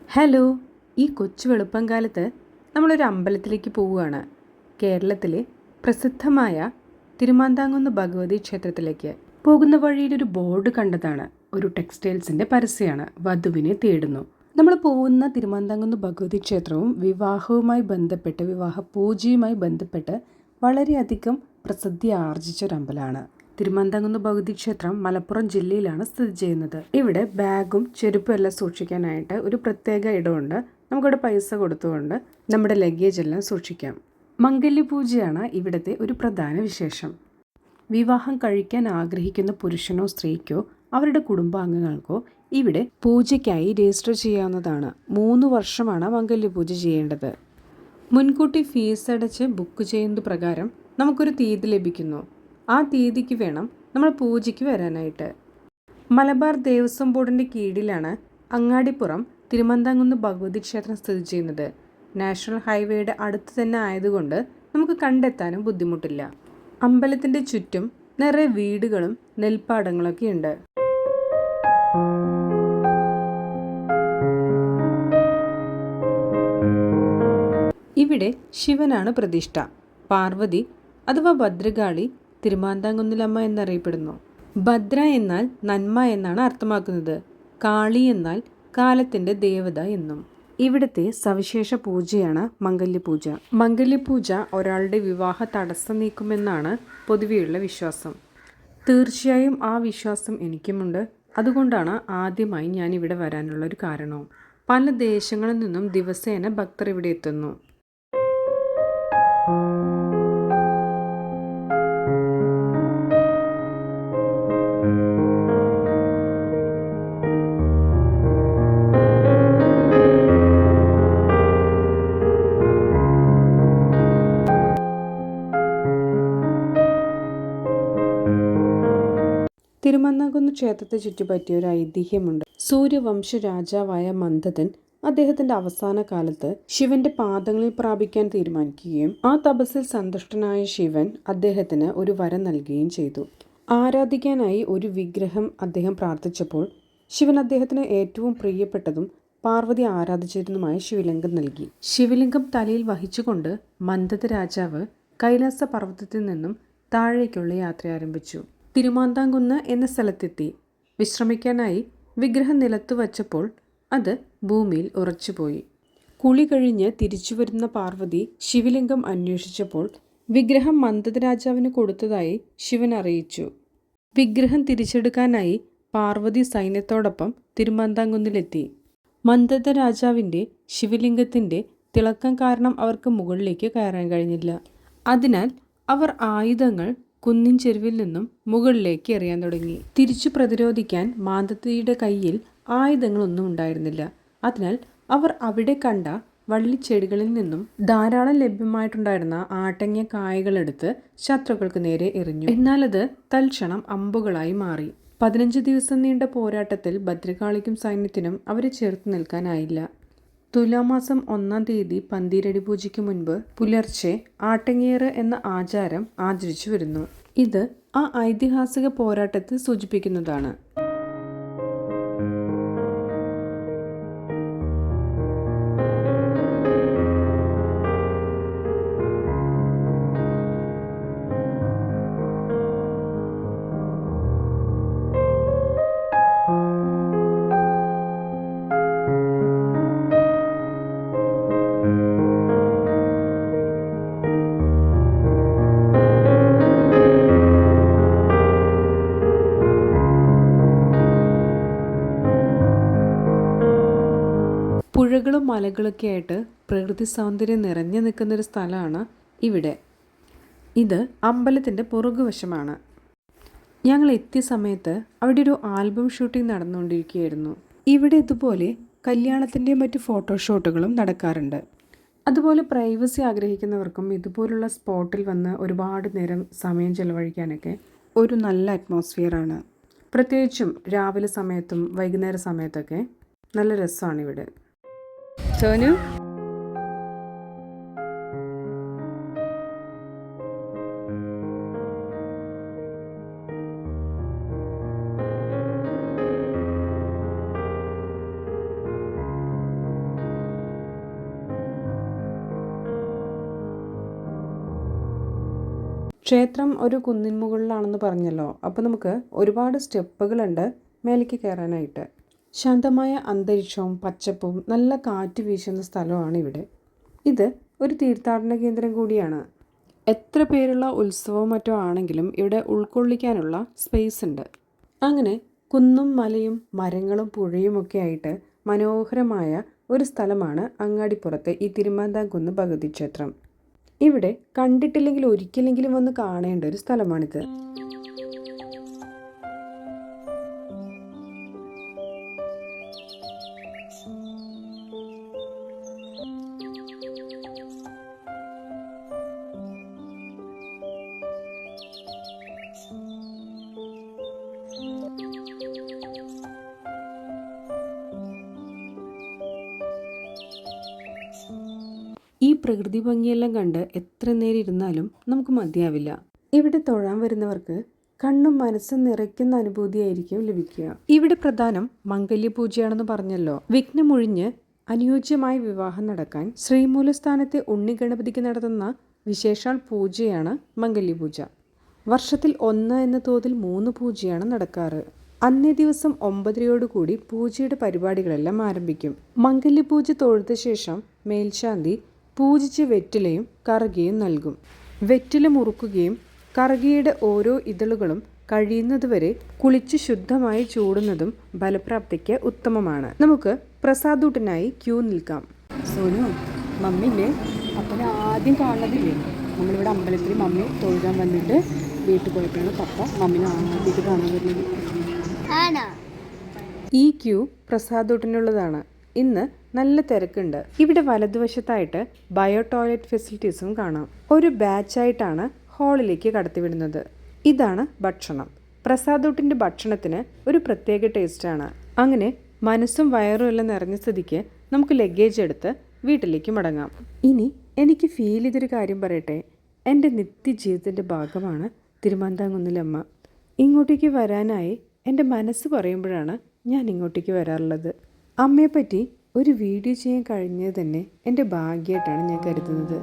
Hello, ഈ കൊച്ചു വെളുപ്പംകാലത്ത് നമ്മളൊരു അമ്പലത്തിലേക്ക് പോവുകയാണ്. കേരളത്തിലെ പ്രസിദ്ധമായ തിരുമാന്താംകുന്ന് ഭഗവതി ക്ഷേത്രത്തിലേക്ക് പോകുന്ന വഴിയിലൊരു ബോർഡ് കണ്ടതാണ്. ഒരു ടെക്സ്റ്റൈൽസിൻ്റെ പരസ്യമാണ്. വധുവിനെ തേടുന്നു. നമ്മൾ പോകുന്ന തിരുമാന്താംകുന്ന് ഭഗവതി ക്ഷേത്രവും വിവാഹവുമായി ബന്ധപ്പെട്ട്, വിവാഹ പൂജയുമായി ബന്ധപ്പെട്ട് വളരെയധികം പ്രസിദ്ധി ആർജിച്ച ഒരു അമ്പലമാണ്. തിരുമാന്താംകുന്ന് ഭഗവതി ക്ഷേത്രം മലപ്പുറം ജില്ലയിലാണ് സ്ഥിതി ചെയ്യുന്നത്. ഇവിടെ ബാഗും ചെരുപ്പും എല്ലാം സൂക്ഷിക്കാനായിട്ട് ഒരു പ്രത്യേക ഇടമുണ്ട്. നമുക്കിവിടെ പൈസ കൊടുത്തുകൊണ്ട് നമ്മുടെ ലഗേജ് എല്ലാം സൂക്ഷിക്കാം. മംഗല്യപൂജയാണ് ഇവിടുത്തെ ഒരു പ്രധാന വിശേഷം. വിവാഹം കഴിക്കാൻ ആഗ്രഹിക്കുന്ന പുരുഷനോ സ്ത്രീക്കോ അവരുടെ കുടുംബാംഗങ്ങൾക്കോ ഇവിടെ പൂജയ്ക്കായി രജിസ്റ്റർ ചെയ്യാവുന്നതാണ്. 3 വർഷമാണ് മംഗല്യപൂജ ചെയ്യേണ്ടത്. മുൻകൂട്ടി ഫീസ് അടച്ച് ബുക്ക് ചെയ്യുന്നത് പ്രകാരം നമുക്കൊരു തീയതി ലഭിക്കുന്നു. ആ തീയതിക്ക് വേണം നമ്മൾ പൂജയ്ക്ക് വരാനായിട്ട്. മലബാർ ദേവസ്വം ബോർഡിൻ്റെ കീഴിലാണ് അങ്ങാടിപ്പുറം തിരുമാന്താംകുന്ന് ഭഗവതി ക്ഷേത്രം സ്ഥിതി ചെയ്യുന്നത്. നാഷണൽ ഹൈവേയുടെ അടുത്ത് തന്നെ ആയതുകൊണ്ട് നമുക്ക് കണ്ടെത്താനും ബുദ്ധിമുട്ടില്ല. അമ്പലത്തിൻ്റെ ചുറ്റും നിറയെ വീടുകളും നെൽപ്പാടങ്ങളൊക്കെ ഉണ്ട്. ഇവിടെ ശിവനാണ് പ്രതിഷ്ഠ. പാർവതി അഥവാ ഭദ്രകാളി തിരുമാന്താംകുന്നിലമ്മ എന്നറിയപ്പെടുന്നു. ഭദ്ര എന്നാൽ നന്മ എന്നാണ് അർത്ഥമാക്കുന്നത്. കാളി എന്നാൽ കാലത്തിൻ്റെ ദേവത എന്നും. ഇവിടുത്തെ സവിശേഷ പൂജയാണ് മംഗല്യപൂജ. മംഗല്യപൂജ ഒരാളുടെ വിവാഹ തടസ്സം നീക്കുമെന്നാണ് പൊതുവെയുള്ള വിശ്വാസം. തീർച്ചയായും ആ വിശ്വാസം എനിക്കുമുണ്ട്. അതുകൊണ്ടാണ് ആദ്യമായി ഞാൻ ഇവിടെ വരാനുള്ള ഒരു കാരണവും. പല ദേശങ്ങളിൽ നിന്നും ദിവസേന ഭക്തർ ഇവിടെ എത്തുന്നു. തിരുമാന്താംകുന്ന് ക്ഷേത്രത്തെ ചുറ്റിപ്പറ്റിയ ഒരു ഐതിഹ്യമുണ്ട്. സൂര്യവംശ രാജാവായ മന്ദതൻ അദ്ദേഹത്തിന്റെ അവസാന കാലത്ത് ശിവന്റെ പാദങ്ങളിൽ പ്രാപിക്കാൻ തീരുമാനിക്കുകയും ആ തപസ്സിൽ സന്തുഷ്ടനായ ശിവൻ അദ്ദേഹത്തിന് ഒരു വരം നൽകുകയും ചെയ്തു. ആരാധിക്കാനായി ഒരു വിഗ്രഹം അദ്ദേഹം പ്രാർത്ഥിച്ചപ്പോൾ ശിവൻ അദ്ദേഹത്തിന് ഏറ്റവും പ്രിയപ്പെട്ടതും പാർവതി ആരാധിച്ചിരുന്നതുമായ ശിവലിംഗം നൽകി. ശിവലിംഗം തലയിൽ വഹിച്ചുകൊണ്ട് മന്ദത രാജാവ് കൈലാസ പർവ്വതത്തിൽ നിന്നും താഴേക്കുള്ള യാത്ര ആരംഭിച്ചു. തിരുമാന്താംകുന്ന് എന്ന സ്ഥലത്തെത്തി വിശ്രമിക്കാനായി വിഗ്രഹം നിലത്തു വച്ചപ്പോൾ അത് ഭൂമിയിൽ ഉറച്ചുപോയി. കുളി കഴിഞ്ഞ് തിരിച്ചു വരുന്ന പാർവതി ശിവലിംഗം അന്വേഷിച്ചപ്പോൾ വിഗ്രഹം മന്ദതരാജാവിന് കൊടുത്തതായി ശിവൻ അറിയിച്ചു. വിഗ്രഹം തിരിച്ചെടുക്കാനായി പാർവതി സൈന്യത്തോടൊപ്പം തിരുമാന്താംകുന്നിലെത്തി. മന്ദതരാജാവിൻ്റെ ശിവലിംഗത്തിൻ്റെ തിളക്കം കാരണം അവർക്ക് മുകളിലേക്ക് കയറാൻ കഴിഞ്ഞില്ല. അതിനാൽ അവർ ആയുധങ്ങൾ കുന്നിൻ ചെരുവിൽ നിന്നും മുകളിലേക്ക് എറിയാൻ തുടങ്ങി. തിരിച്ചു പ്രതിരോധിക്കാൻ മാന്ദത്തിയുടെ കയ്യിൽ ആയുധങ്ങളൊന്നും ഉണ്ടായിരുന്നില്ല. അതിനാൽ അവർ അവിടെ കണ്ട വള്ളിച്ചെടികളിൽ നിന്നും ധാരാളം ലഭ്യമായിട്ടുണ്ടായിരുന്ന ആട്ടങ്ങിയ കായകളെടുത്ത് ശത്രുക്കൾക്ക് നേരെ എറിഞ്ഞു. എന്നാൽ അത് തൽക്ഷണം അമ്പുകളായി മാറി. 15 ദിവസം നീണ്ട പോരാട്ടത്തിൽ ഭദ്രകാളിക്കും സൈന്യത്തിനും അവരെ ചേർത്ത് നിൽക്കാനായില്ല. തുലാമാസം 1-ാം തീയതി പന്തീരടി പൂജയ്ക്ക് മുൻപ് പുലർച്ചെ ആട്ടങ്ങേറ് എന്ന ആചാരം ആചരിച്ചു വരുന്നു. ഇത് ആ ഐതിഹാസിക പോരാട്ടത്തെ സൂചിപ്പിക്കുന്നതാണ്. പുഴകളും മലകളൊക്കെ ആയിട്ട് പ്രകൃതി സൗന്ദര്യം നിറഞ്ഞു നിൽക്കുന്നൊരു സ്ഥലമാണ് ഇവിടെ. ഇത് അമ്പലത്തിൻ്റെ പുറകുവശമാണ്. ഞങ്ങൾ എത്തിയ സമയത്ത് അവിടെ ഒരു ആൽബം ഷൂട്ടിംഗ് നടന്നുകൊണ്ടിരിക്കുകയായിരുന്നു. ഇവിടെ ഇതുപോലെ കല്യാണത്തിൻ്റെയും മറ്റ് ഫോട്ടോഷൂട്ടുകളും നടക്കാറുണ്ട്. അതുപോലെ പ്രൈവസി ആഗ്രഹിക്കുന്നവർക്കും ഇതുപോലുള്ള സ്പോട്ടിൽ വന്ന് ഒരുപാട് നേരം സമയം ചെലവഴിക്കാനൊക്കെ ഒരു നല്ല അറ്റ്മോസ്ഫിയറാണ്. പ്രത്യേകിച്ചും രാവിലെ സമയത്തും വൈകുന്നേര സമയത്തൊക്കെ നല്ല രസമാണ് ഇവിടെ. സോനു ക്ഷേത്രം ഒരു കുന്നിൻ മുകളിലാണെന്ന് പറഞ്ഞല്ലോ, അപ്പോൾ നമുക്ക് ഒരുപാട് സ്റ്റെപ്പുകളുണ്ട് മേലേക്ക് കയറാനായിട്ട്. ശാന്തമായ അന്തരീക്ഷവും പച്ചപ്പും നല്ല കാറ്റ് വീശുന്ന സ്ഥലമാണ് ഇവിടെ. ഇത് ഒരു തീർത്ഥാടന കേന്ദ്രം കൂടിയാണ്. എത്ര പേരുള്ള ഉത്സവവും മറ്റോ ആണെങ്കിലും ഇവിടെ ഉൾക്കൊള്ളിക്കാനുള്ള സ്പേസ് ഉണ്ട്. അങ്ങനെ കുന്നും മലയും മരങ്ങളും പുഴയുമൊക്കെ ആയിട്ട് മനോഹരമായ ഒരു സ്ഥലമാണ് അങ്ങാടിപ്പുറത്തെ ഈ തിരുമാന്താംകുന്ന് ഭഗവതി ക്ഷേത്രം. ഇവിടെ കണ്ടിട്ടില്ലെങ്കിൽ ഒരിക്കലെങ്കിലും വന്ന് കാണേണ്ട ഒരു സ്ഥലമാണിത്. ഈ പ്രകൃതി ഭംഗിയെല്ലാം കണ്ട് എത്ര നേരം ഇരുന്നാലും നമുക്ക് മതിയാവില്ല. ഇവിടെ തൊഴാൻ വരുന്നവർക്ക് കണ്ണും മനസ്സും നിറയ്ക്കുന്ന അനുഭൂതിയായിരിക്കും ലഭിക്കുക. ഇവിടെ പ്രധാനം മംഗല്യപൂജയാണെന്ന് പറഞ്ഞല്ലോ. വിഘ്നമൊഴിഞ്ഞ് അനുയോജ്യമായ വിവാഹം നടക്കാൻ ശ്രീമൂലസ്ഥാനത്തെ ഉണ്ണിഗണപതിക്ക് നടത്തുന്ന വിശേഷാൽ പൂജയാണ് മംഗല്യപൂജ. വർഷത്തിൽ 1 എന്ന തോതിൽ 3 പൂജയാണ് നടക്കാറ്. അന്നേ ദിവസം 9:30 പൂജയുടെ പരിപാടികളെല്ലാം ആരംഭിക്കും. മംഗല്യപൂജ തൊഴുത ശേഷം മേൽശാന്തി പൂജിച്ച് വെറ്റിലയും കറുകയും നൽകും. വെറ്റില മുറുക്കുകയും കറുകയുടെ ഓരോ ഇതളുകളും കഴിയുന്നതുവരെ കുളിച്ച് ശുദ്ധമായി ചൂടുന്നതും ഫലപ്രാപ്തിക്ക് ഉത്തമമാണ്. നമുക്ക് പ്രസാദൂട്ടിനായി ക്യൂ നിൽക്കാം. സോനു, മമ്മില്ലേ അപ്പം ആദ്യം കാണുന്നതില്ലേ, നമ്മളിവിടെ അമ്പലത്തിൽ മമ്മി തൊഴുകാൻ വന്നിട്ട് വീട്ടിൽ പോയപ്പോഴാണ് പപ്പ മമ്മിനെ ആദ്യമായിട്ട് കാണാൻ വരുന്നത്. ഈ ക്യൂ പ്രസാദൂട്ടിനുള്ളതാണ്. ഇന്ന് നല്ല തിരക്കുണ്ട്. ഇവിടെ വലതുവശത്തായിട്ട് ബയോ ടോയ്ലറ്റ് ഫെസിലിറ്റീസും കാണാം. ഒരു ബാച്ചായിട്ടാണ് ഹാളിലേക്ക് കടത്തിവിടുന്നത്. ഇതാണ് ഭക്ഷണം. പ്രസാദൂട്ടിൻ്റെ ഭക്ഷണത്തിന് ഒരു പ്രത്യേക ടേസ്റ്റാണ്. അങ്ങനെ മനസ്സും വയറും എല്ലാം നിറഞ്ഞ സ്ഥിതിക്ക് നമുക്ക് ലഗേജ് എടുത്ത് വീട്ടിലേക്ക് മടങ്ങാം. ഇനി എനിക്ക് ഫീൽ ചെയ്തൊരു കാര്യം പറയട്ടെ. എൻ്റെ നിത്യജീവിതത്തിൻ്റെ ഭാഗമാണ് തിരുമാന്താംകുന്നിലമ്മ. ഇങ്ങോട്ടേക്ക് വരാനായി എൻ്റെ മനസ്സ് പറയുമ്പോഴാണ് ഞാൻ ഇങ്ങോട്ടേക്ക് വരാറുള്ളത്. അമ്മയെപ്പറ്റി ഒരു വീഡിയോ ചെയ്യാൻ കഴിഞ്ഞത് തന്നെ എൻ്റെ ഭാഗ്യമായിട്ടാണ് ഞാൻ കരുതുന്നത്.